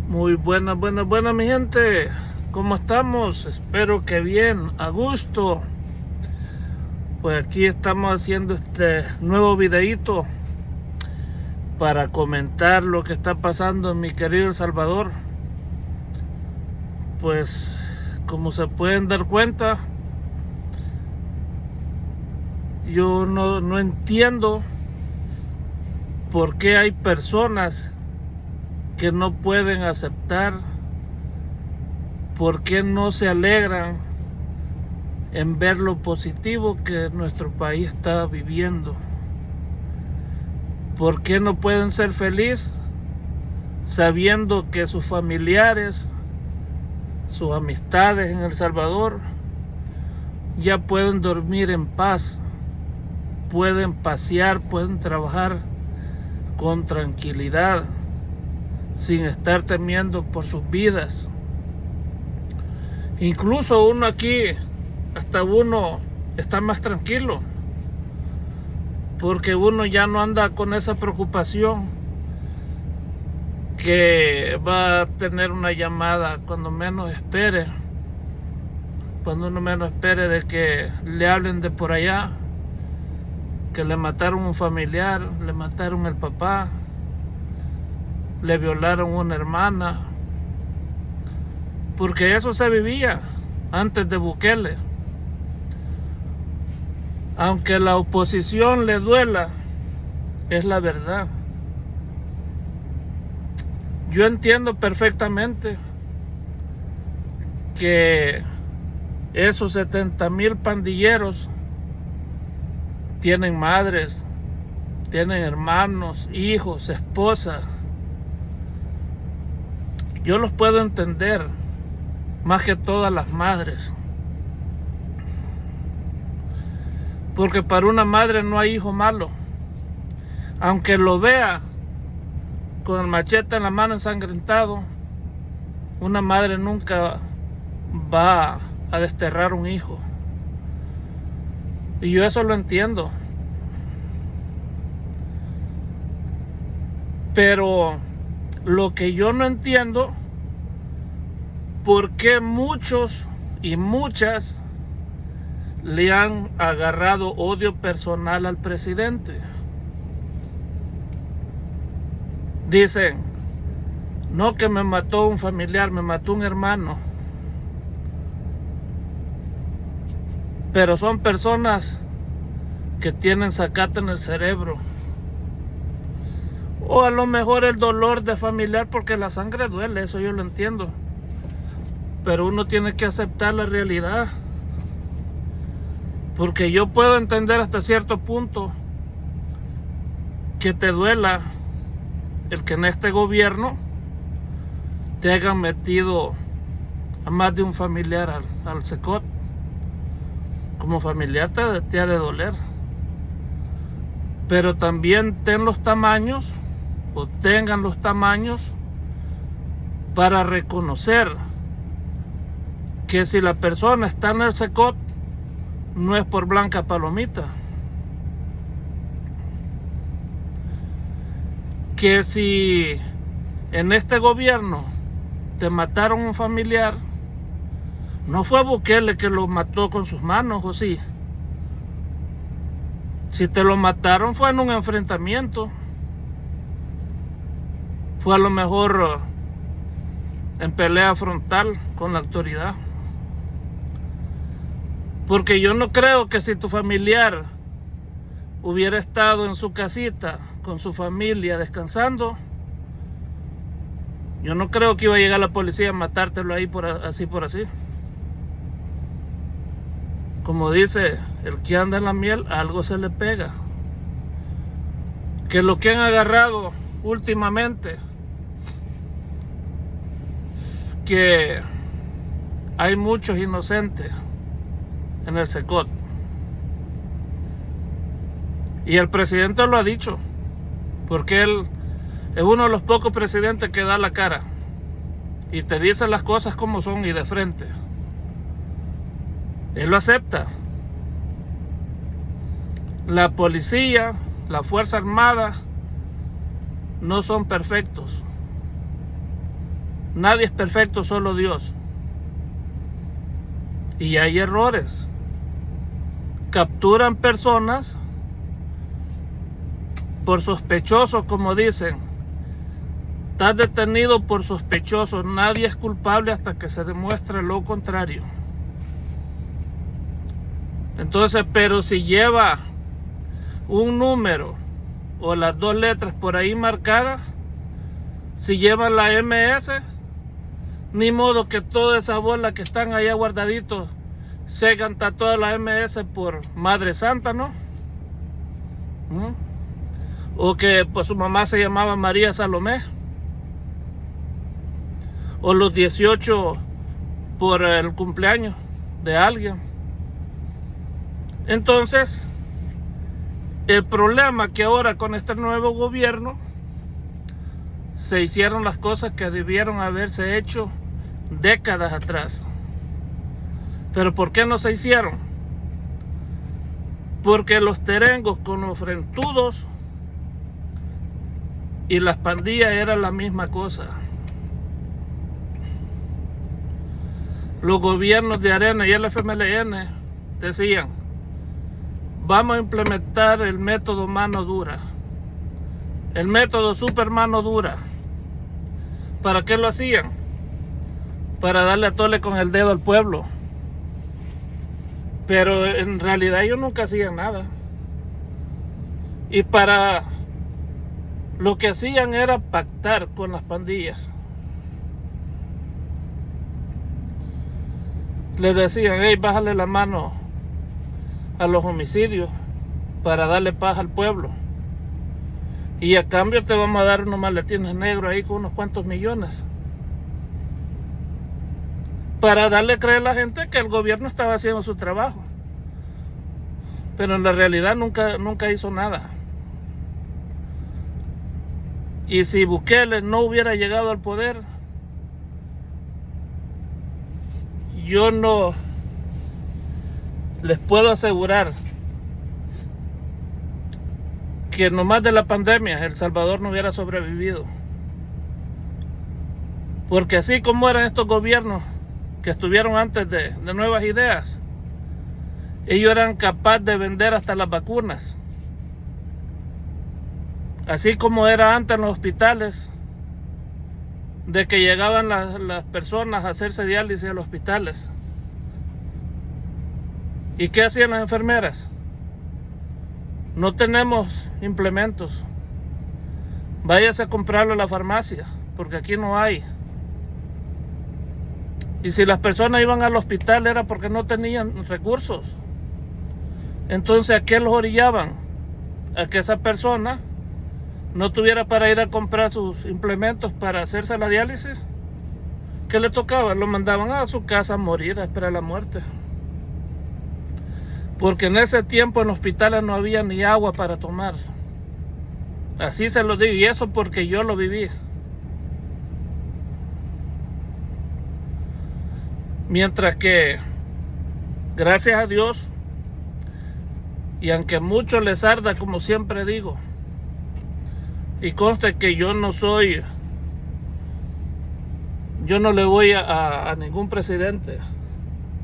Muy buenas mi gente. ¿Cómo estamos? Espero que bien, a gusto. Pues aquí estamos haciendo este nuevo videíto para comentar lo que está pasando en mi querido El Salvador. Pues como se pueden dar cuenta, yo no entiendo por qué hay personas que no pueden aceptar, por qué no se alegran en ver lo positivo que nuestro país está viviendo. ¿Por qué no pueden ser felices sabiendo que sus familiares, sus amistades en El Salvador ya pueden dormir en paz, pueden pasear, pueden trabajar con tranquilidad, sin estar temiendo por sus vidas? Incluso uno aquí, hasta uno está más tranquilo, porque uno ya no anda con esa preocupación que va a tener una llamada cuando menos espere, cuando uno menos espere, de que le hablen de por allá, que le mataron un familiar, le mataron el papá, le violaron una hermana, porque eso se vivía antes de Bukele. Aunque la oposición le duela, es la verdad. Yo entiendo perfectamente que esos 70,000 pandilleros tienen madres, tienen hermanos, hijos, esposas. Yo los puedo entender, más que todas las madres, porque para una madre no hay hijo malo. Aunque lo vea con el machete en la mano ensangrentado, una madre nunca va a desterrar un hijo. Y yo eso lo entiendo. Pero lo que yo no entiendo, por qué muchos y muchas le han agarrado odio personal al presidente. Dicen, no, que me mató un familiar, me mató un hermano. Pero son personas que tienen zacate en el cerebro. O a lo mejor el dolor de familiar, porque la sangre duele, eso yo lo entiendo. Pero uno tiene que aceptar la realidad. Porque yo puedo entender hasta cierto punto que te duela el que en este gobierno te hayan metido a más de un familiar al secot. Como familiar te ha de doler. Pero también tengan los tamaños para reconocer que si la persona está en el secot, no es por blanca palomita. Que si en este gobierno te mataron un familiar, no fue Bukele que lo mató con sus manos, ¿o sí? Si te lo mataron fue en un enfrentamiento. Fue a lo mejor en pelea frontal con la autoridad. Porque yo no creo que si tu familiar hubiera estado en su casita con su familia descansando, yo no creo que iba a llegar la policía a matártelo ahí por así. Como dice, el que anda en la miel, algo se le pega. Que lo que han agarrado últimamente, que hay muchos inocentes en el secot. Y el presidente lo ha dicho, porque él es uno de los pocos presidentes que da la cara y te dice las cosas como son y de frente. Él lo acepta. La policía, la Fuerza Armada no son perfectos. Nadie es perfecto, solo Dios. Y hay errores. Capturan personas por sospechosos, como dicen. Estás detenido por sospechoso. Nadie es culpable hasta que se demuestre lo contrario. Entonces, pero si lleva un número o las 2 letras por ahí marcadas, si lleva la MS, ni modo que toda esa bola que están allá guardaditos se canta toda la MS por Madre Santa, ¿no? O que pues su mamá se llamaba María Salomé, o los 18 por el cumpleaños de alguien. Entonces, el problema que ahora con este nuevo gobierno se hicieron las cosas que debieron haberse hecho décadas atrás. ¿Pero por qué no se hicieron? Porque los terengos con los frentudos y las pandillas eran la misma cosa. Los gobiernos de Arena y el FMLN decían: vamos a implementar el método mano dura, el método super mano dura. ¿Para qué lo hacían? Para darle a tole con el dedo al pueblo. Pero en realidad ellos nunca hacían nada. Y para lo que hacían era pactar con las pandillas. Les decían: hey, bájale la mano a los homicidios para darle paz al pueblo. Y a cambio te vamos a dar unos maletines negros ahí con unos cuantos millones. Para darle a creer a la gente que el gobierno estaba haciendo su trabajo. Pero en la realidad nunca hizo nada. Y si Bukele no hubiera llegado al poder, yo no les puedo asegurar que nomás de la pandemia El Salvador no hubiera sobrevivido. Porque así como eran estos gobiernos que estuvieron antes de Nuevas Ideas, ellos eran capaces de vender hasta las vacunas. Así como era antes en los hospitales, de que llegaban las personas a hacerse diálisis a los hospitales. ¿Y qué hacían las enfermeras? No tenemos implementos. Váyase a comprarlo a la farmacia, porque aquí no hay. Y si las personas iban al hospital era porque no tenían recursos. Entonces, ¿a qué los orillaban? A que esa persona no tuviera para ir a comprar sus implementos para hacerse la diálisis. ¿Qué le tocaba? Lo mandaban a su casa a morir, a esperar la muerte. Porque en ese tiempo en hospitales no había ni agua para tomar. Así se lo digo, y eso porque yo lo viví. Mientras que, gracias a Dios, y aunque a muchos les arda, como siempre digo, y conste que yo no le voy a ningún presidente,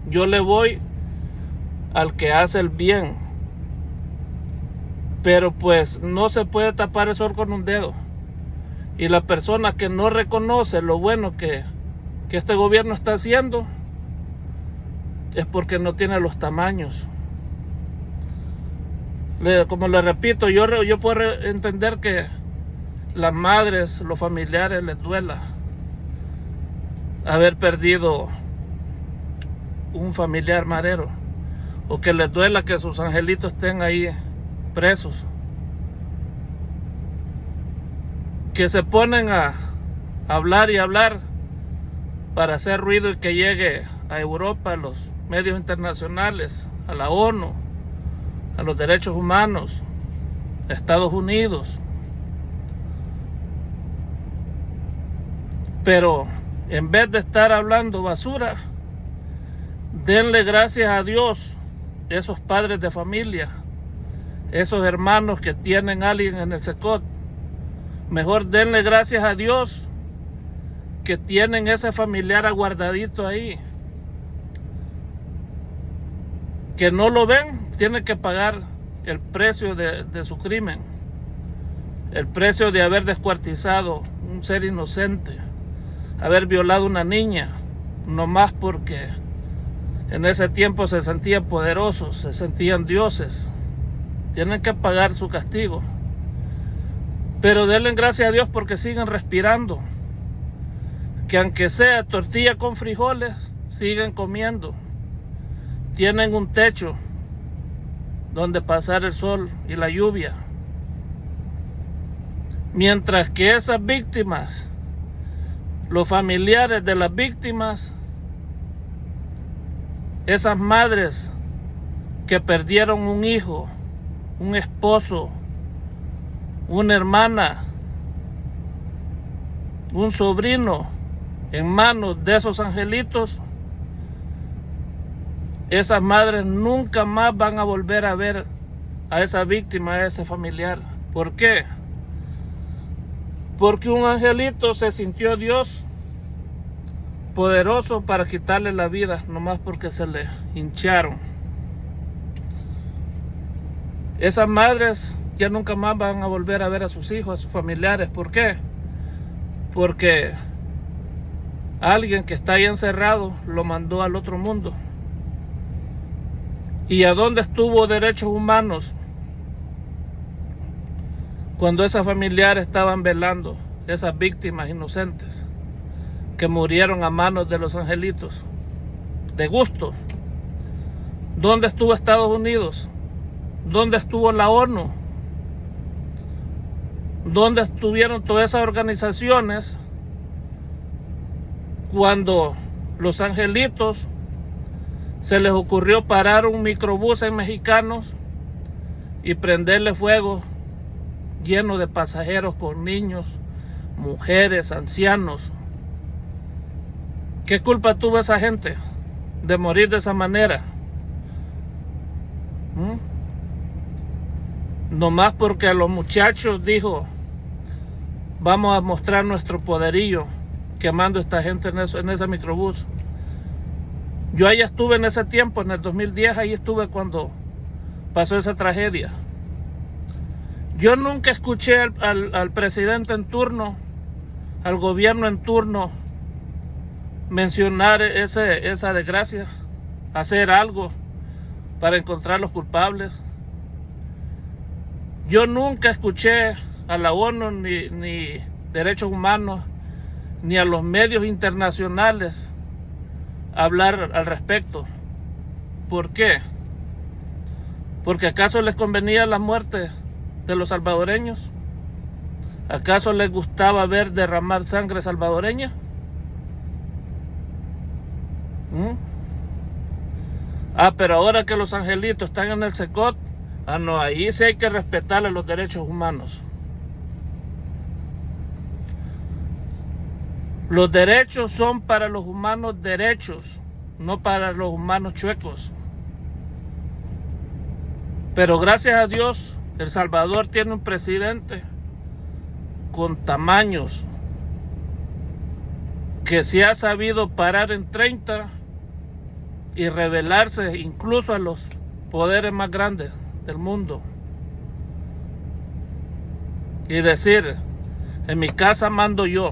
yo le voy al que hace el bien. Pero pues no se puede tapar el sol con un dedo. Y la persona que no reconoce lo bueno que este gobierno está haciendo es porque no tiene los tamaños. Como le repito, yo puedo entender que las madres, los familiares les duela haber perdido un familiar marero, o que les duela que sus angelitos estén ahí presos, que se ponen a hablar y hablar para hacer ruido y que llegue a Europa, a los medios internacionales, a la ONU, a los derechos humanos, a Estados Unidos. Pero en vez de estar hablando basura, denle gracias a Dios, esos padres de familia, esos hermanos que tienen a alguien en el SECOT. Mejor denle gracias a Dios que tienen ese familiar aguardadito ahí, que no lo ven, tienen que pagar el precio de su crimen, el precio de haber descuartizado un ser inocente, haber violado a una niña, nomás porque en ese tiempo se sentían poderosos, se sentían dioses. Tienen que pagar su castigo. Pero denle gracias a Dios porque siguen respirando. Que aunque sea tortilla con frijoles, siguen comiendo. Tienen un techo donde pasar el sol y la lluvia. Mientras que esas víctimas, los familiares de las víctimas, esas madres que perdieron un hijo, un esposo, una hermana, un sobrino en manos de esos angelitos, esas madres nunca más van a volver a ver a esa víctima, a ese familiar. ¿Por qué? Porque un angelito se sintió Dios poderoso para quitarle la vida, nomás porque se le hincharon. Esas madres ya nunca más van a volver a ver a sus hijos, a sus familiares. ¿Por qué? Porque alguien que está ahí encerrado lo mandó al otro mundo. ¿Y a dónde estuvo derechos humanos cuando esas familiares estaban velando esas víctimas inocentes que murieron a manos de los angelitos? De gusto. ¿Dónde estuvo Estados Unidos? ¿Dónde estuvo la ONU? ¿Dónde estuvieron todas esas organizaciones cuando los angelitos se les ocurrió parar un microbús en Mexicanos y prenderle fuego lleno de pasajeros con niños, mujeres, ancianos? ¿Qué culpa tuvo esa gente de morir de esa manera? Nomás porque a los muchachos dijo, vamos a mostrar nuestro poderío quemando a esta gente en ese microbús. Yo ahí estuve en ese tiempo, en el 2010, ahí estuve cuando pasó esa tragedia. Yo nunca escuché al presidente en turno, al gobierno en turno, mencionar esa desgracia, hacer algo para encontrar los culpables. Yo nunca escuché a la ONU, ni Derechos Humanos, ni a los medios internacionales hablar al respecto. ¿Por qué? ¿Porque acaso les convenía la muerte de los salvadoreños? ¿Acaso les gustaba ver derramar sangre salvadoreña? Pero ahora que los angelitos están en el Secot, no, ahí sí hay que respetarle los derechos humanos. Los derechos son para los humanos derechos, no para los humanos chuecos. Pero gracias a Dios, El Salvador tiene un presidente con tamaños, que se ha sabido parar en 30 y rebelarse incluso a los poderes más grandes del mundo y decir, en mi casa mando yo.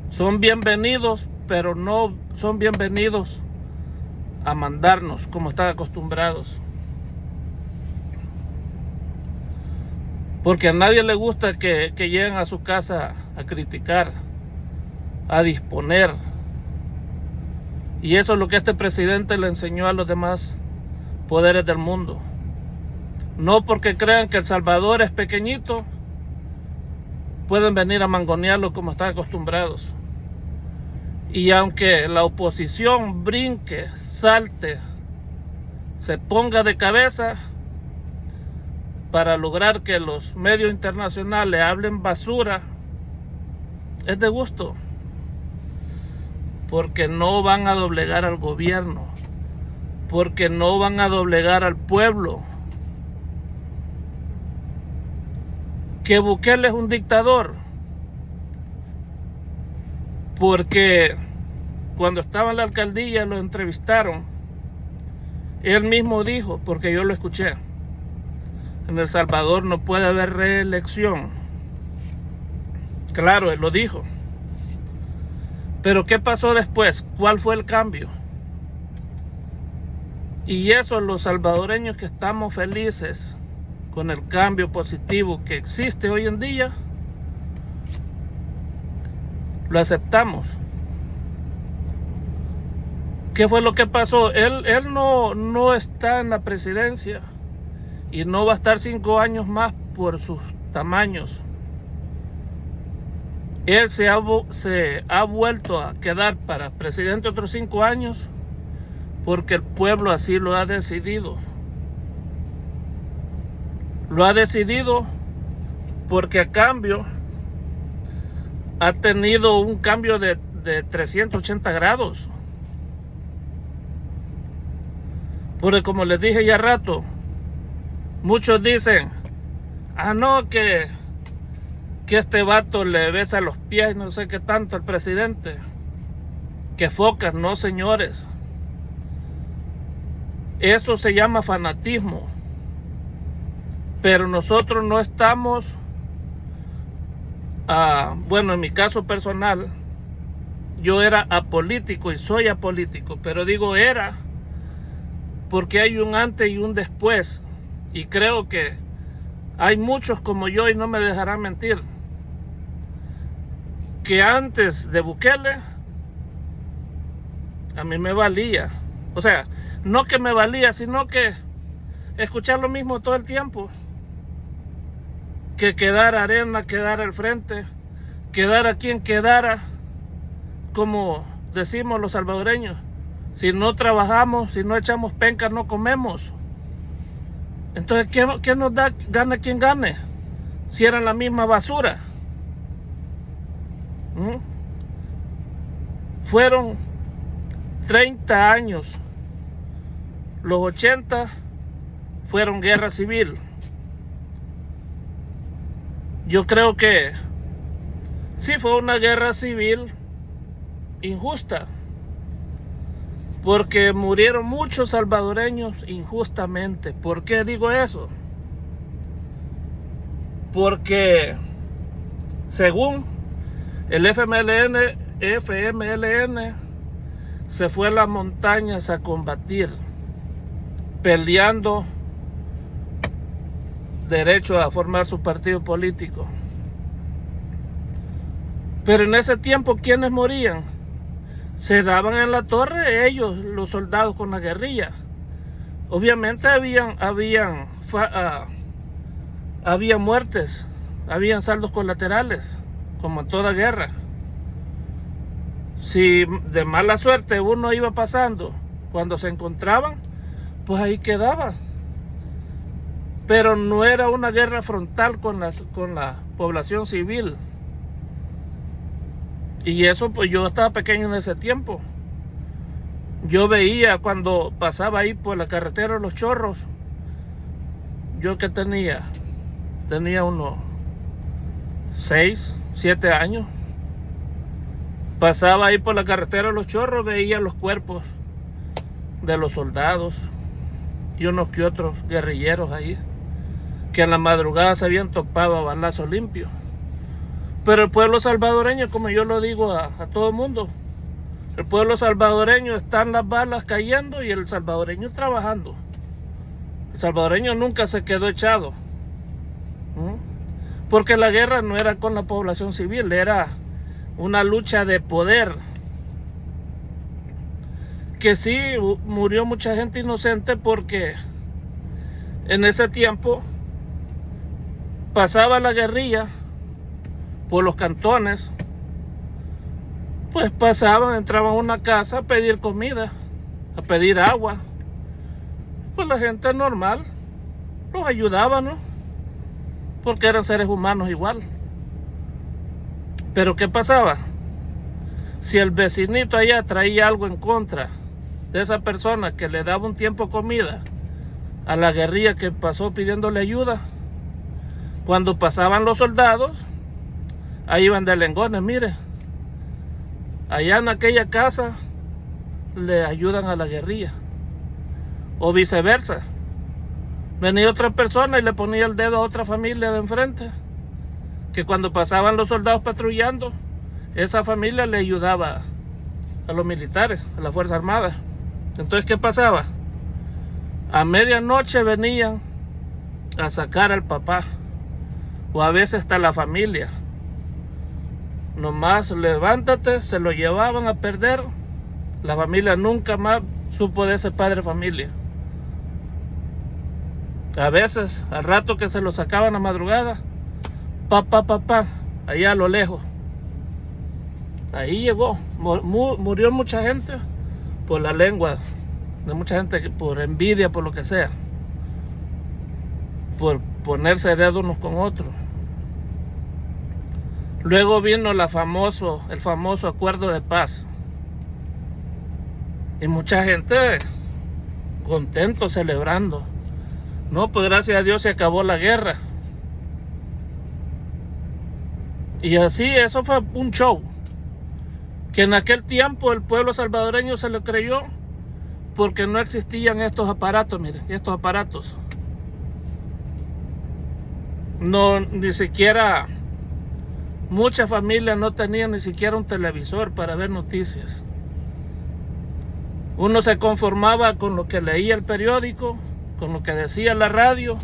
Son bienvenidos, pero no son bienvenidos a mandarnos como están acostumbrados, porque a nadie le gusta que lleguen a su casa a criticar, a disponer. Y eso es lo que este presidente le enseñó a los demás poderes del mundo. No porque crean que El Salvador es pequeñito, pueden venir a mangonearlo como están acostumbrados. Y aunque la oposición brinque, salte, se ponga de cabeza para lograr que los medios internacionales hablen basura, es de gusto, porque no van a doblegar al gobierno, porque no van a doblegar al pueblo. Que Bukele es un dictador, porque cuando estaba en la alcaldía lo entrevistaron. Él mismo dijo, porque yo lo escuché, en El Salvador no puede haber reelección. Claro, él lo dijo. Pero ¿qué pasó después? ¿Cuál fue el cambio? Y eso, los salvadoreños que estamos felices con el cambio positivo que existe hoy en día, lo aceptamos. ¿Qué fue lo que pasó? Él no está en la presidencia y no va a estar 5 años más por sus tamaños. Él se ha vuelto a quedar para presidente otros 5 años porque el pueblo así lo ha decidido. Lo ha decidido porque a cambio ha tenido un cambio de 380 grados. Porque como les dije ya rato, muchos dicen, no, que este vato le besa los pies y no sé qué tanto al presidente. Que focas, no señores. Eso se llama fanatismo. Pero nosotros no estamos, bueno, en mi caso personal, yo era apolítico y soy apolítico, pero digo era porque hay un antes y un después. Y creo que hay muchos como yo, y no me dejarán mentir, que antes de Bukele a mí me valía. O sea, no que me valía, sino que escuchar lo mismo todo el tiempo. Que quedara Arena, quedara el frente, quedara quien quedara, como decimos los salvadoreños. Si no trabajamos, si no echamos penca, no comemos. Entonces, ¿qué nos da? Gane quien gane. Si eran la misma basura. Fueron 30 años. Los 80 fueron guerra civil. Yo creo que sí fue una guerra civil injusta. Porque murieron muchos salvadoreños injustamente. ¿Por qué digo eso? Porque según el FMLN se fue a las montañas a combatir, peleando derecho a formar su partido político. Pero en ese tiempo, ¿quiénes morían? Se daban en la torre ellos, los soldados, con la guerrilla. Obviamente había muertes, habían saldos colaterales, como en toda guerra. Si de mala suerte uno iba pasando, cuando se encontraban, pues ahí quedaba. Pero no era una guerra frontal con la población civil. Y eso, pues yo estaba pequeño en ese tiempo. Yo veía cuando pasaba ahí por la carretera de Los Chorros. Yo que tenía unos 6, 7 años. Pasaba ahí por la carretera de Los Chorros, veía los cuerpos de los soldados y unos que otros guerrilleros ahí, que en la madrugada se habían topado a balazo limpio. Pero el pueblo salvadoreño, como yo lo digo a todo el mundo, el pueblo salvadoreño, están las balas cayendo y el salvadoreño trabajando. El salvadoreño nunca se quedó echado. Porque la guerra no era con la población civil, era una lucha de poder. Que sí, murió mucha gente inocente porque en ese tiempo pasaba la guerrilla por los cantones, pues pasaban, entraban a una casa a pedir comida, a pedir agua. Pues la gente normal los ayudaba, ¿no? Porque eran seres humanos igual. Pero ¿qué pasaba? Si el vecinito allá traía algo en contra de esa persona que le daba un tiempo comida a la guerrilla que pasó pidiéndole ayuda, cuando pasaban los soldados, ahí iban de lengones, mire. allá en aquella casa le ayudan a la guerrilla. O viceversa. Venía otra persona y le ponía el dedo a otra familia de enfrente, que cuando pasaban los soldados patrullando, esa familia le ayudaba a los militares, a las Fuerzas Armadas. Entonces, ¿qué pasaba? A medianoche venían a sacar al papá, o a veces hasta la familia. Nomás levántate, se lo llevaban a perder. La familia nunca más supo de ese padre familia. A veces, al rato que se lo sacaban a madrugada, papá, allá a lo lejos. Ahí llegó. Murió mucha gente por la lengua, de mucha gente por envidia, por lo que sea, por ponerse dedos unos con otros. Luego vino el famoso acuerdo de paz. Y mucha gente contento, celebrando. No, pues gracias a Dios se acabó la guerra. Y así, eso fue un show. Que en aquel tiempo el pueblo salvadoreño se lo creyó porque no existían estos aparatos, miren, estos aparatos. No, ni siquiera, muchas familias no tenían ni siquiera un televisor para ver noticias. Uno se conformaba con lo que leía el periódico, con lo que decía la radio.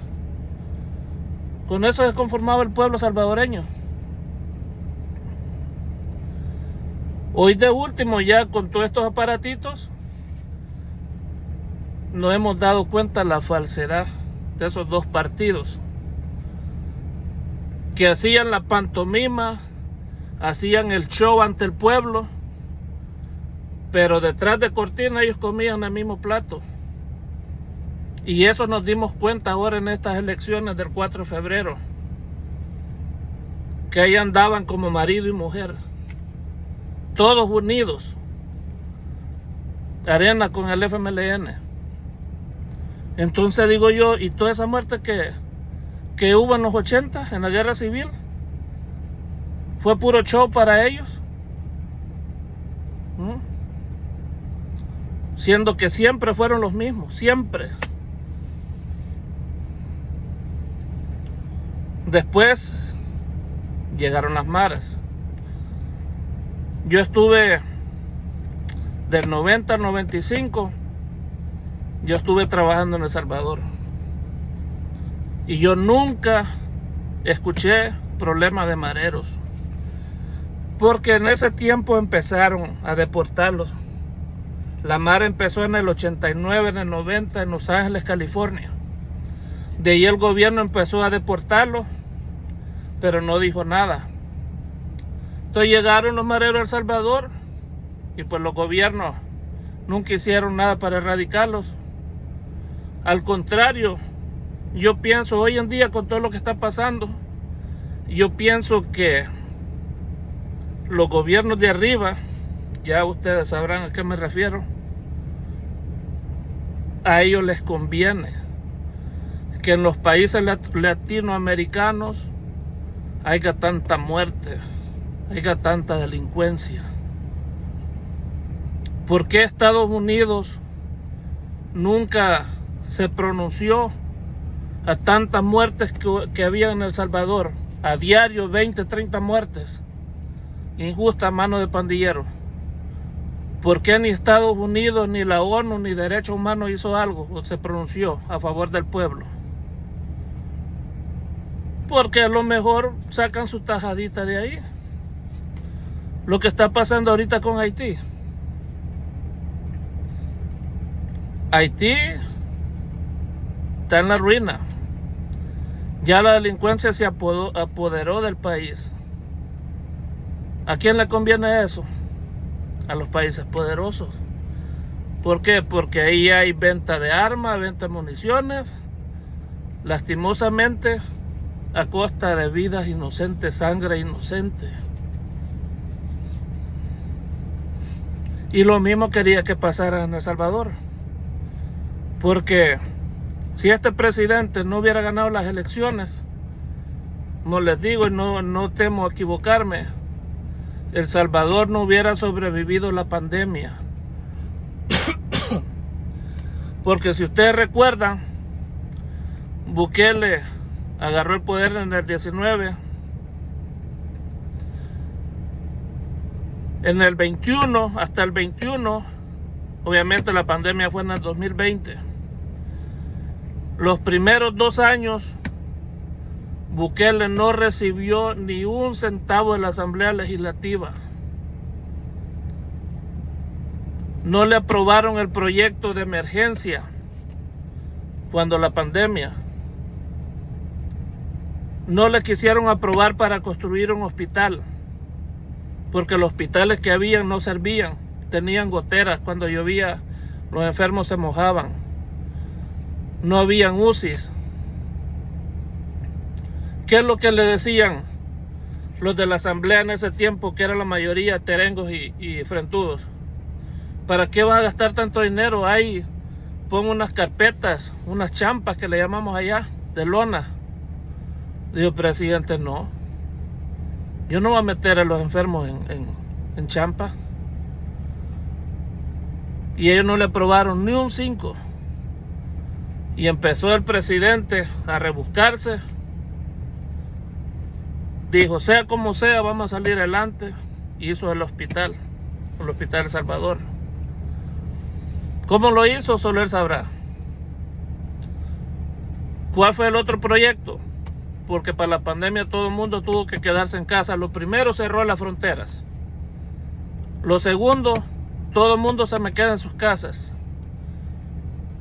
Con eso se conformaba el pueblo salvadoreño. Hoy de último, ya con todos estos aparatitos, nos hemos dado cuenta de la falsedad de esos dos partidos que hacían la pantomima, hacían el show ante el pueblo, pero detrás de cortina ellos comían el mismo plato. Y eso nos dimos cuenta ahora en estas elecciones del 4 de febrero, que ahí andaban como marido y mujer, todos unidos, Arena con el FMLN. Entonces digo yo, ¿y toda esa muerte que hubo en los 80, en la guerra civil, fue puro show para ellos? Siendo que siempre fueron los mismos, siempre. Después llegaron las maras. Yo estuve del 90 al 95, yo estuve trabajando en El Salvador. Y yo nunca escuché problemas de mareros. Porque en ese tiempo empezaron a deportarlos. La mara empezó en el 89, en el 90, en Los Ángeles, California. De ahí el gobierno empezó a deportarlos, pero no dijo nada. Entonces llegaron los mareros a El Salvador y pues los gobiernos nunca hicieron nada para erradicarlos. Al contrario, yo pienso hoy en día con todo lo que está pasando, yo pienso que los gobiernos de arriba, ya ustedes sabrán a qué me refiero, a ellos les conviene que en los países latinoamericanos haya tanta muerte, haya tanta delincuencia. ¿Por qué Estados Unidos nunca se pronunció a tantas muertes que había en El Salvador? A diario 20, 30 muertes injustas a mano de pandilleros. ¿Por qué ni Estados Unidos, ni la ONU, ni Derechos Humanos hizo algo o se pronunció a favor del pueblo? Porque a lo mejor sacan su tajadita de ahí. Lo que está pasando ahorita con Haití. Haití está en la ruina. Ya la delincuencia se apoderó del país. ¿A quién le conviene eso? A los países poderosos. ¿Por qué? Porque ahí hay venta de armas, venta de municiones, lastimosamente a costa de vidas inocentes, sangre inocente. Y lo mismo quería que pasara en El Salvador. Porque si este presidente no hubiera ganado las elecciones, como les digo, y no temo equivocarme, El Salvador no hubiera sobrevivido la pandemia. Porque si ustedes recuerdan, Bukele agarró el poder en el 19. En el 21, hasta el 21, obviamente la pandemia fue en el 2020. Los primeros 2 años, Bukele no recibió ni un centavo de la Asamblea Legislativa. No le aprobaron el proyecto de emergencia cuando la pandemia. No le quisieron aprobar para construir un hospital, porque los hospitales que habían no servían, tenían goteras, cuando llovía los enfermos se mojaban, no habían UCIs. ¿Qué es lo que le decían los de la asamblea en ese tiempo, que era la mayoría terengos y frentudos? ¿Para qué vas a gastar tanto dinero? Ahí pon unas carpetas, unas champas que le llamamos allá, de lona. Dijo, presidente, no. Yo no voy a meter a los enfermos en champa. Y ellos no le aprobaron ni un 5. Y empezó el presidente a rebuscarse. Dijo, sea como sea, vamos a salir adelante. Hizo el hospital de Salvador. ¿Cómo lo hizo? Solo él sabrá. ¿Cuál fue el otro proyecto? Porque para la pandemia todo el mundo tuvo que quedarse en casa. Lo primero, cerró las fronteras. Lo segundo, todo el mundo se me queda en sus casas.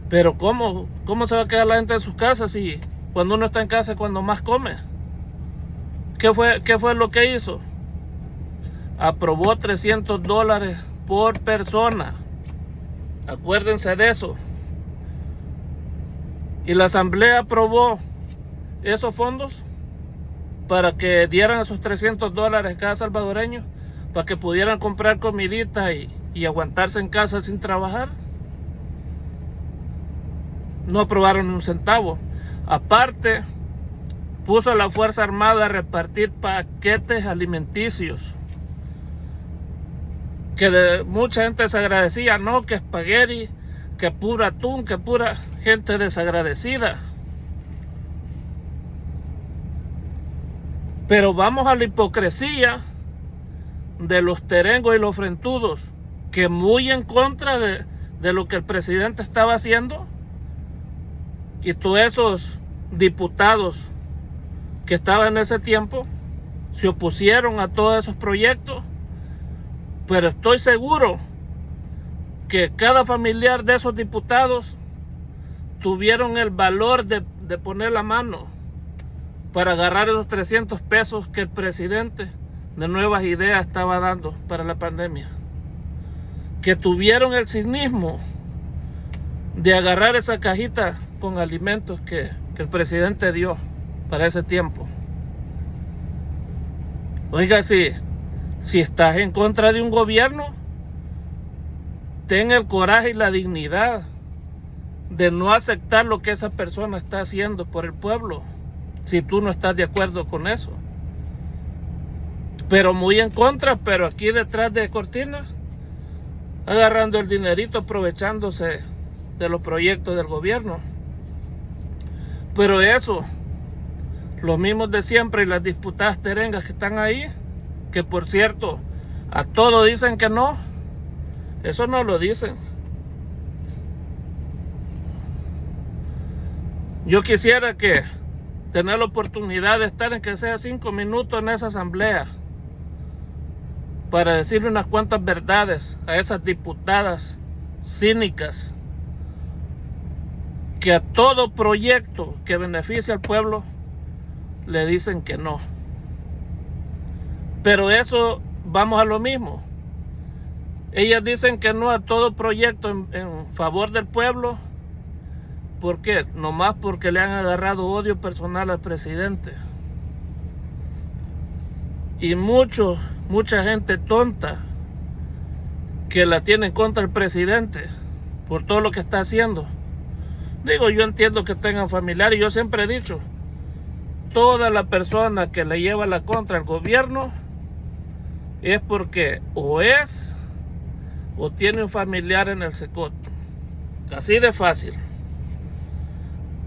Pero ¿cómo se va a quedar la gente en sus casas si cuando uno está en casa es cuando más come? ¿Qué fue lo que hizo? Aprobó $300 por persona. Acuérdense de eso. Y la asamblea aprobó esos fondos para que dieran esos $300 cada salvadoreño, para que pudieran comprar comidita y aguantarse en casa sin trabajar. No aprobaron ni un centavo. Aparte, puso a la Fuerza Armada a repartir paquetes alimenticios, que mucha gente se agradecía, no, que espagueti, que pura atún, que pura gente desagradecida. Pero vamos a la hipocresía de los terengos y los frentudos, que muy en contra de lo que el presidente estaba haciendo, y todos esos diputados que estaban en ese tiempo se opusieron a todos esos proyectos. Pero estoy seguro que cada familiar de esos diputados tuvieron el valor de poner la mano para agarrar esos 300 pesos que el presidente de Nuevas Ideas estaba dando para la pandemia. Que tuvieron el cinismo de agarrar esa cajita con alimentos que el presidente dio para ese tiempo. Oiga, si estás en contra de un gobierno, ten el coraje y la dignidad de no aceptar lo que esa persona está haciendo por el pueblo, si tú no estás de acuerdo con eso. Pero muy en contra, pero aquí detrás de cortinas, agarrando el dinerito, aprovechándose de los proyectos del gobierno. Pero eso, los mismos de siempre y las diputadas terengas que están ahí, que por cierto, a todo dicen que no, eso no lo dicen. Yo quisiera que tener la oportunidad de estar en que sea 5 minutos en esa asamblea para decirle unas cuantas verdades a esas diputadas cínicas que a todo proyecto que beneficie al pueblo le dicen que no. Pero eso, vamos a lo mismo. Ellas dicen que no a todo proyecto en favor del pueblo. ¿Por qué? Nomás porque le han agarrado odio personal al presidente. Y mucha gente tonta que la tiene contra el presidente por todo lo que está haciendo. Digo, yo entiendo que tengan familiares. Yo siempre he dicho, toda la persona que le lleva la contra al gobierno es porque o es o tiene un familiar en el SECOT. Así de fácil.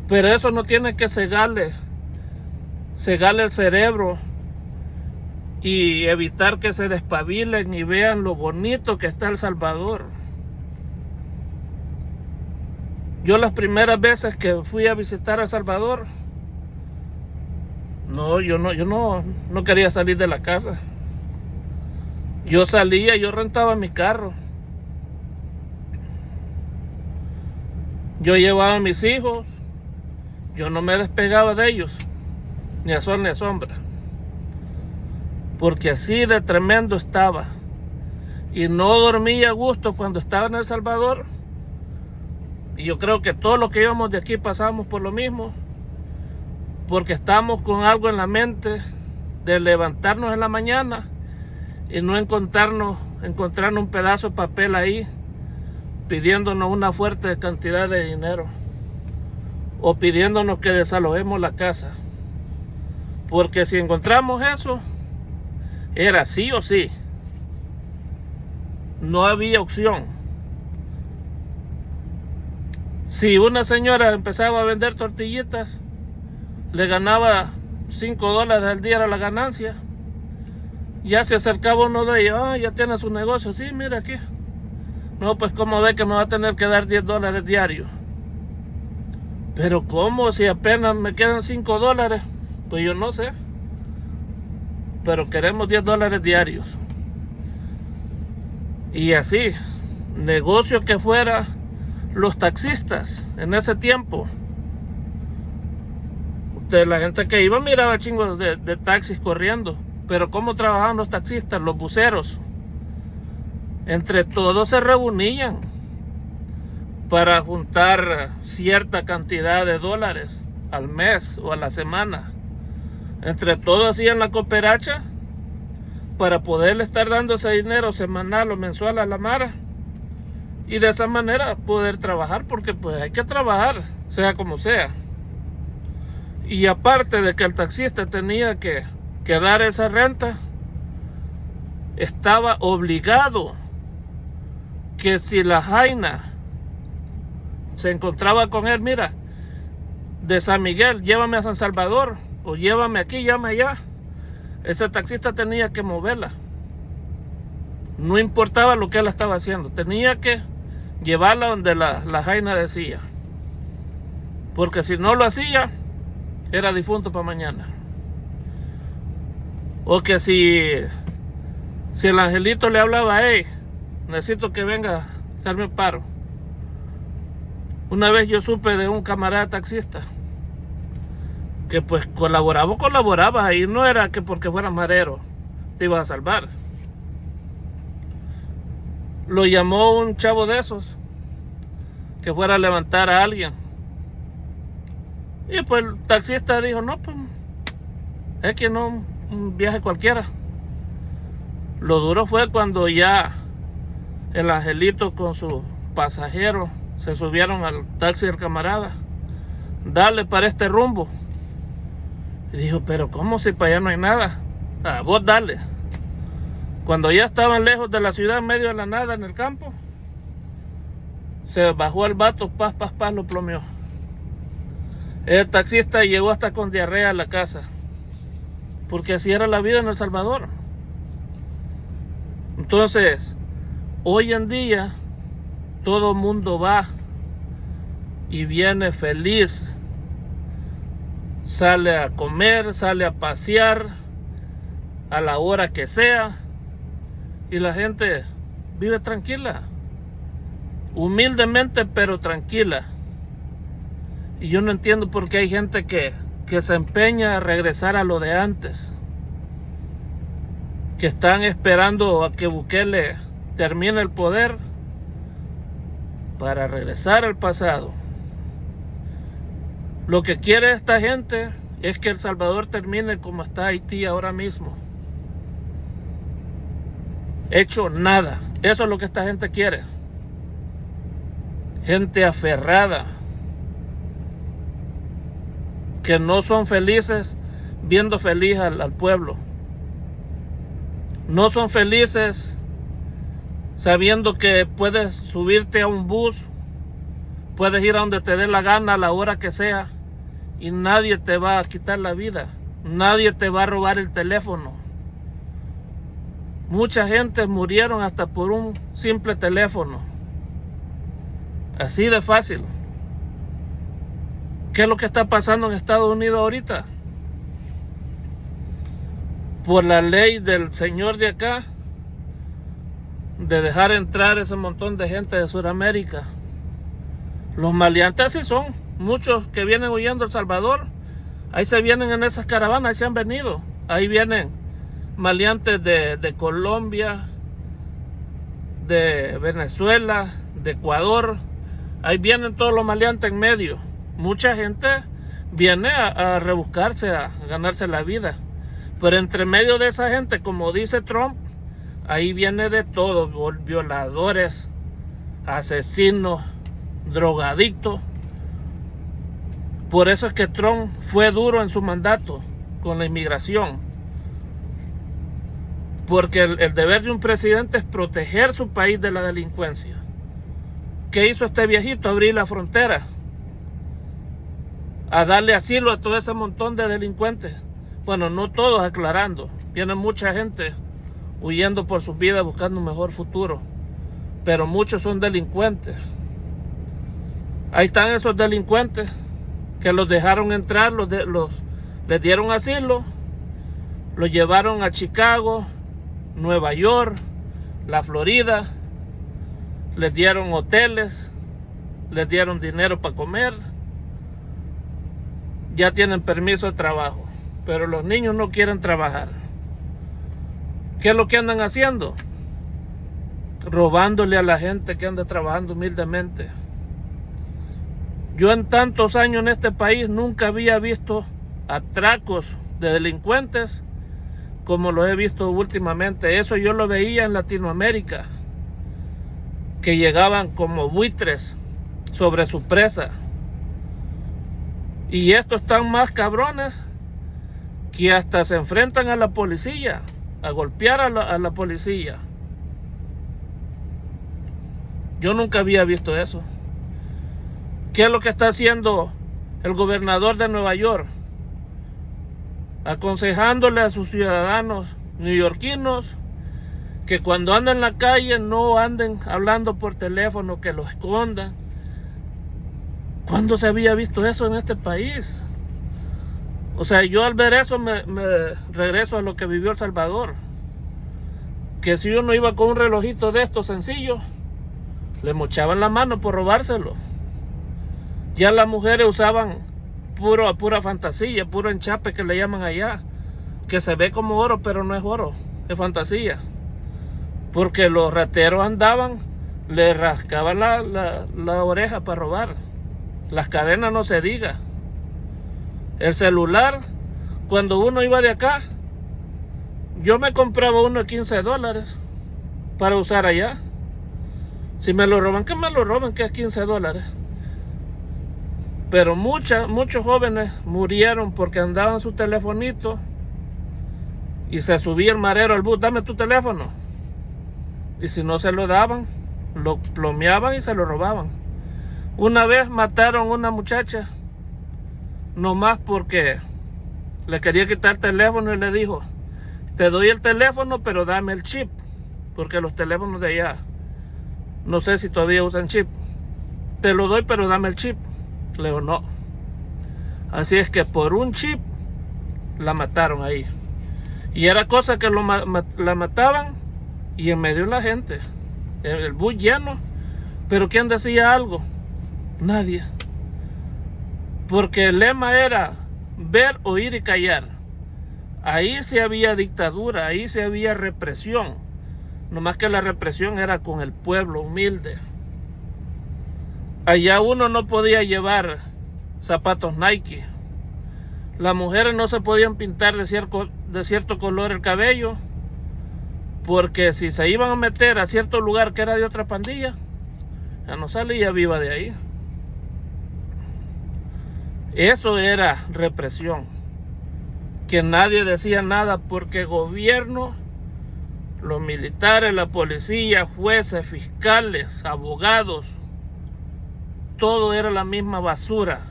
Pero eso no tiene que cegarle el cerebro y evitar que se despabilen y vean lo bonito que está El Salvador. Yo las primeras veces que fui a visitar El Salvador, yo no quería salir de la casa. Yo salía, yo rentaba mi carro. Yo llevaba a mis hijos, yo no me despegaba de ellos, ni a sol ni a sombra. Porque así de tremendo estaba. Y no dormía a gusto cuando estaba en El Salvador. Y yo creo que todos los que íbamos de aquí pasamos por lo mismo. Porque estamos con algo en la mente de levantarnos en la mañana y no encontrar un pedazo de papel ahí pidiéndonos una fuerte cantidad de dinero o pidiéndonos que desalojemos la casa. Porque si encontramos eso, era sí o sí. No había opción. Si una señora empezaba a vender tortillitas, le ganaba $5 al día, era la ganancia. Ya se acercaba uno de ellos, ya tiene su negocio, sí, mira aquí. No, pues como ve que me va a tener que dar $10 diarios. Pero ¿cómo? Si apenas me quedan $5, pues yo no sé. Pero queremos $10 diarios. Y así, negocio que fuera los taxistas en ese tiempo. La gente que iba miraba chingos de taxis corriendo. Pero ¿cómo trabajaban los taxistas, los buceros? Entre todos se reunían para juntar cierta cantidad de dólares al mes o a la semana. Entre todos hacían la cooperacha para poderle estar dando ese dinero semanal o mensual a la mara. Y de esa manera poder trabajar, porque pues hay que trabajar, sea como sea. Y aparte de que el taxista tenía que dar esa renta, estaba obligado que si la jaina se encontraba con él, mira, de San Miguel, llévame a San Salvador, o llévame aquí, llévame allá, ese taxista tenía que moverla. No importaba lo que él estaba haciendo, tenía que llevarla donde la jaina decía. Porque si no lo hacía, era difunto para mañana. O que si el angelito le hablaba, hey, necesito que venga a hacerme un paro. Una vez yo supe de un camarada taxista que pues colaboraba, y no era que porque fuera marero te ibas a salvar. Lo llamó un chavo de esos que fuera a levantar a alguien. Y pues el taxista dijo, no, pues es que no, un viaje cualquiera. Lo duro fue cuando ya el angelito con su pasajero se subieron al taxi del camarada. Dale para este rumbo. Y dijo, pero ¿cómo si para allá no hay nada? Vos dale. Cuando ya estaban lejos de la ciudad, en medio de la nada, en el campo, se bajó el vato, paz, lo plomeó. El taxista llegó hasta con diarrea a la casa. Porque así era la vida en El Salvador. Entonces, hoy en día, todo mundo va y viene feliz. Sale a comer, sale a pasear a la hora que sea. Y la gente vive tranquila. Humildemente, pero tranquila. Y yo no entiendo por qué hay gente que se empeña a regresar a lo de antes. Que están esperando a que Bukele termine el poder para regresar al pasado. Lo que quiere esta gente es que El Salvador termine como está Haití ahora mismo. Hecho nada. Eso es lo que esta gente quiere. Gente aferrada. Que no son felices viendo feliz al pueblo. No son felices sabiendo que puedes subirte a un bus, puedes ir a donde te dé la gana a la hora que sea y nadie te va a quitar la vida, nadie te va a robar el teléfono. Mucha gente murieron hasta por un simple teléfono. Así de fácil. ¿Qué es lo que está pasando en Estados Unidos ahorita? Por la ley del señor de acá, de dejar entrar ese montón de gente de Sudamérica. Los maleantes así son. Muchos que vienen huyendo a El Salvador, ahí se vienen en esas caravanas, ahí se han venido. Ahí vienen maleantes de Colombia, de Venezuela, de Ecuador. Ahí vienen todos los maleantes en medio. Mucha gente viene a rebuscarse, a ganarse la vida. Pero entre medio de esa gente, como dice Trump, ahí viene de todo: violadores, asesinos, drogadictos. Por eso es que Trump fue duro en su mandato con la inmigración. Porque el deber de un presidente es proteger su país de la delincuencia. ¿Qué hizo este viejito? Abrir la frontera, a darle asilo a todo ese montón de delincuentes. Bueno, no todos, aclarando. Viene mucha gente huyendo por sus vidas buscando un mejor futuro. Pero muchos son delincuentes. Ahí están esos delincuentes que los dejaron entrar, les dieron asilo, los llevaron a Chicago, Nueva York, la Florida, les dieron hoteles, les dieron dinero para comer, ya tienen permiso de trabajo, pero los niños no quieren trabajar. ¿Qué es lo que andan haciendo? Robándole a la gente que anda trabajando humildemente. Yo en tantos años en este país nunca había visto atracos de delincuentes como los he visto últimamente. Eso yo lo veía en Latinoamérica, que llegaban como buitres sobre su presa. Y estos están más cabrones que hasta se enfrentan a la policía, a golpear a la policía. Yo nunca había visto eso. ¿Qué es lo que está haciendo el gobernador de Nueva York? Aconsejándole a sus ciudadanos neoyorquinos que cuando anden en la calle no anden hablando por teléfono, que lo escondan. ¿Cuándo se había visto eso en este país? O sea, yo al ver eso me regreso a lo que vivió El Salvador. Que si uno iba con un relojito de estos sencillos, le mochaban la mano por robárselo. Ya las mujeres usaban pura fantasía, puro enchape que le llaman allá, que se ve como oro, pero no es oro, es fantasía. Porque los rateros andaban, le rascaban la oreja para robar. Las cadenas no se diga. El celular, cuando uno iba de acá, yo me compraba uno de $15 para usar allá. Si me lo roban, que me lo roban, que es $15. Pero muchos jóvenes murieron porque andaban su telefonito y se subía el marero al bus: dame tu teléfono. Y si no se lo daban, lo plomeaban y se lo robaban. Una vez mataron a una muchacha nomás porque le quería quitar el teléfono y le dijo: te doy el teléfono, pero dame el chip, porque los teléfonos de allá no sé si todavía usan chip. Te lo doy, pero dame el chip. Le digo: no. Así es que por un chip la mataron ahí. Y era cosa que la mataban y en medio de la gente, el bus lleno. Pero ¿quién decía algo? Nadie. Porque el lema era ver, oír y callar. Ahí sí había dictadura, ahí sí había represión. Nomás que la represión era con el pueblo humilde. Allá uno no podía llevar zapatos Nike. Las mujeres no se podían pintar de cierto color el cabello, porque si se iban a meter a cierto lugar que era de otra pandilla, ya no salía viva de ahí. Eso era represión. Que nadie decía nada porque el gobierno Los militares, la policía, jueces, fiscales, abogados, todo era la misma basura.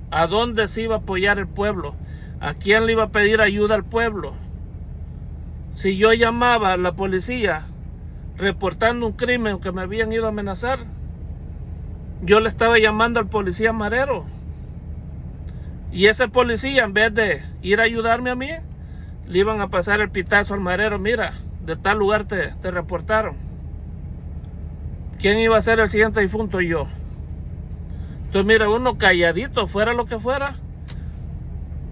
¿A dónde se iba a apoyar el pueblo? ¿A quién le iba a pedir ayuda al pueblo? Si yo llamaba a la policía reportando un crimen que me habían ido a amenazar, yo le estaba llamando al policía marero. Y ese policía, en vez de ir a ayudarme a mí, le iban a pasar el pitazo al marero. Mira, de tal lugar te reportaron. ¿Quién iba a ser el siguiente difunto? Yo. Entonces mira, uno calladito, fuera lo que fuera,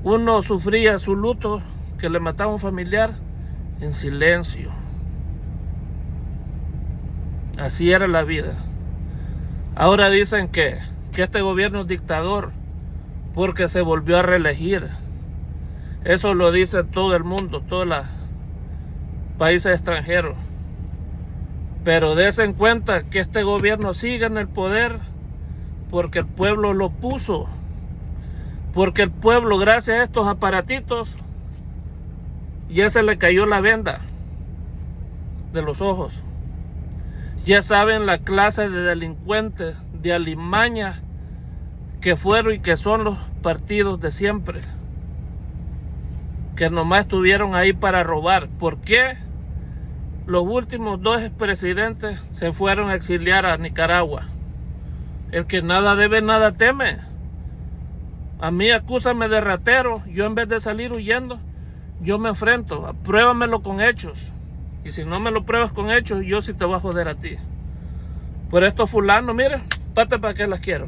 uno sufría su luto, que le mataba a un familiar, en silencio. Así era la vida. Ahora dicen que este gobierno es dictador porque se volvió a reelegir. Eso lo dice todo el mundo, todos los países extranjeros. Pero dense en cuenta que este gobierno sigue en el poder porque el pueblo lo puso. Porque el pueblo, gracias a estos aparatitos, ya se le cayó la venda de los ojos. Ya saben la clase de delincuentes, de alimaña que fueron y que son los partidos de siempre, que nomás estuvieron ahí para robar. ¿Por qué los últimos dos expresidentes se fueron a exiliar a Nicaragua? El que nada debe, nada teme. A mí acúsame de ratero, yo en vez de salir huyendo, yo me enfrento. Pruébamelo con hechos. Y si no me lo pruebas con hechos, yo sí te voy a joder a ti. Por estos fulanos, mire, pate para qué las quiero.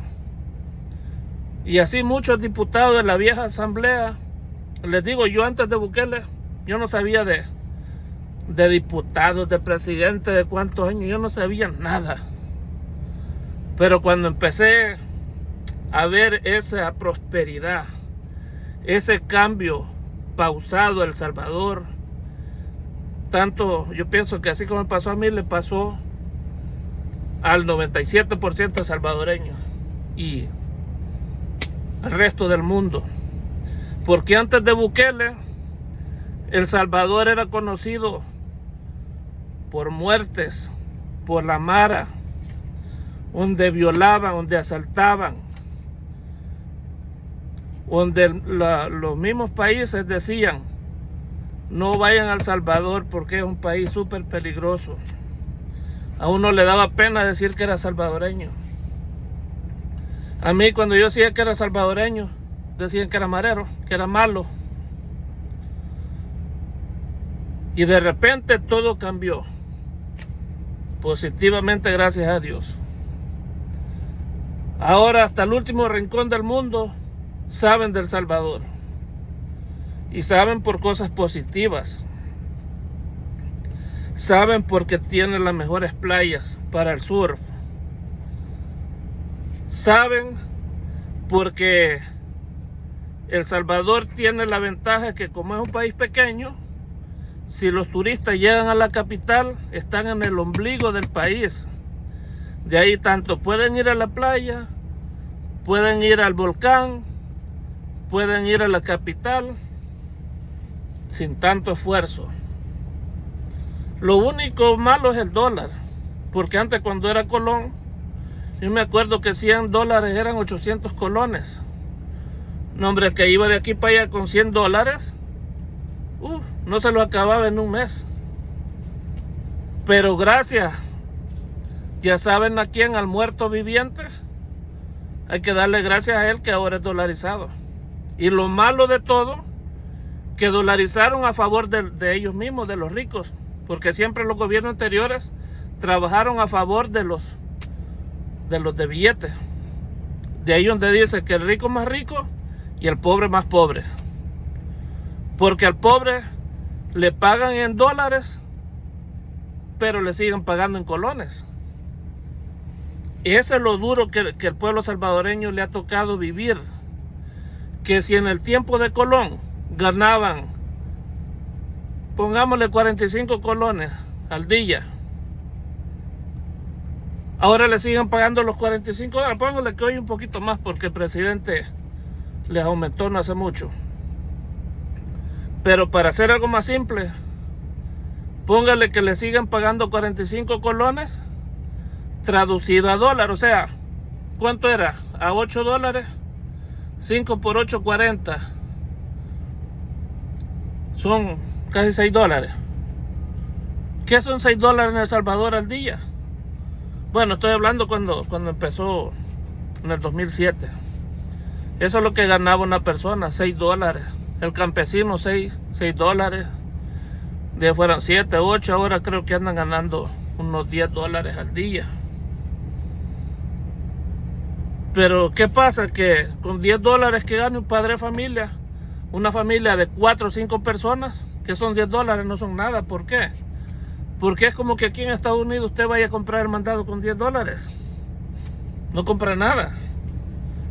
Y así muchos diputados de la vieja asamblea. Les digo, yo antes de Bukele, yo no sabía de diputados, de presidentes, de cuántos años, yo no sabía nada. Pero cuando empecé a ver esa prosperidad, ese cambio pausado en El Salvador, tanto yo pienso que así como me pasó a mí, le pasó al 97% salvadoreños y al resto del mundo. Porque antes de Bukele, El Salvador era conocido por muertes, por la mara, donde violaban, donde asaltaban, donde los mismos países decían: no vayan a El Salvador porque es un país súper peligroso. A uno le daba pena decir que era salvadoreño. A mí, cuando yo decía que era salvadoreño, decían que era marero, que era malo. Y de repente todo cambió positivamente, gracias a Dios. Ahora hasta el último rincón del mundo saben de El Salvador. Y saben por cosas positivas. Saben porque tiene las mejores playas para el surf. Saben porque El Salvador tiene la ventaja que, como es un país pequeño, si los turistas llegan a la capital, están en el ombligo del país. De ahí tanto pueden ir a la playa, pueden ir al volcán, pueden ir a la capital sin tanto esfuerzo. Lo único malo es el dólar, porque antes, cuando era Colón, yo me acuerdo que $100 eran 800 colones. No, hombre, el que iba de aquí para allá con $100, no se lo acababa en un mes. Pero gracias, ya saben a quién, al muerto viviente, hay que darle gracias a él que ahora es dolarizado. Y lo malo de todo, que dolarizaron a favor de ellos mismos, de los ricos, porque siempre los gobiernos anteriores trabajaron a favor de los de billetes. De ahí donde dice que el rico es más rico y el pobre más pobre. Porque al pobre le pagan en dólares, pero le siguen pagando en colones. Y eso es lo duro que el pueblo salvadoreño le ha tocado vivir. Que si en el tiempo de Colón ganaban, pongámosle 45 colones al día, ahora le siguen pagando los $45. Pónganle que hoy un poquito más porque el presidente les aumentó no hace mucho. Pero para hacer algo más simple, Póngale que le siguen pagando 45 colones, traducido a dólar, o sea, ¿cuánto era? A 8 dólares, 5 por 8, 40. Son casi 6 dólares. ¿Qué son 6 dólares en El Salvador al día? Bueno, estoy hablando cuando empezó en el 2007. Eso es lo que ganaba una persona, 6 dólares. El campesino, 6 dólares. De fueran 7, 8, ahora creo que andan ganando unos 10 dólares al día. Pero ¿qué pasa? Que con 10 dólares que gane un padre de familia, una familia de 4 o 5 personas, que son 10 dólares, no son nada. ¿Por qué? Porque es como que aquí en Estados Unidos usted vaya a comprar el mandado con 10 dólares. No compra nada.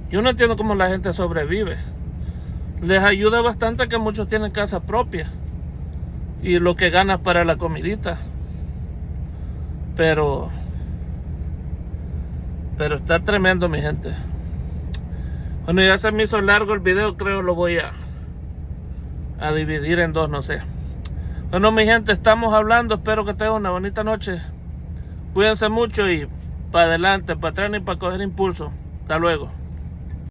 Yo no entiendo cómo la gente sobrevive. Les ayuda bastante que muchos tienen casa propia y lo que ganas para la comidita. Pero está tremendo, mi gente. Bueno, ya se me hizo largo el video, creo lo voy a dividir en dos, no sé. Bueno, mi gente, estamos hablando, espero que tengan una bonita noche. Cuídense mucho y para adelante, para atrás y para coger impulso. Hasta luego.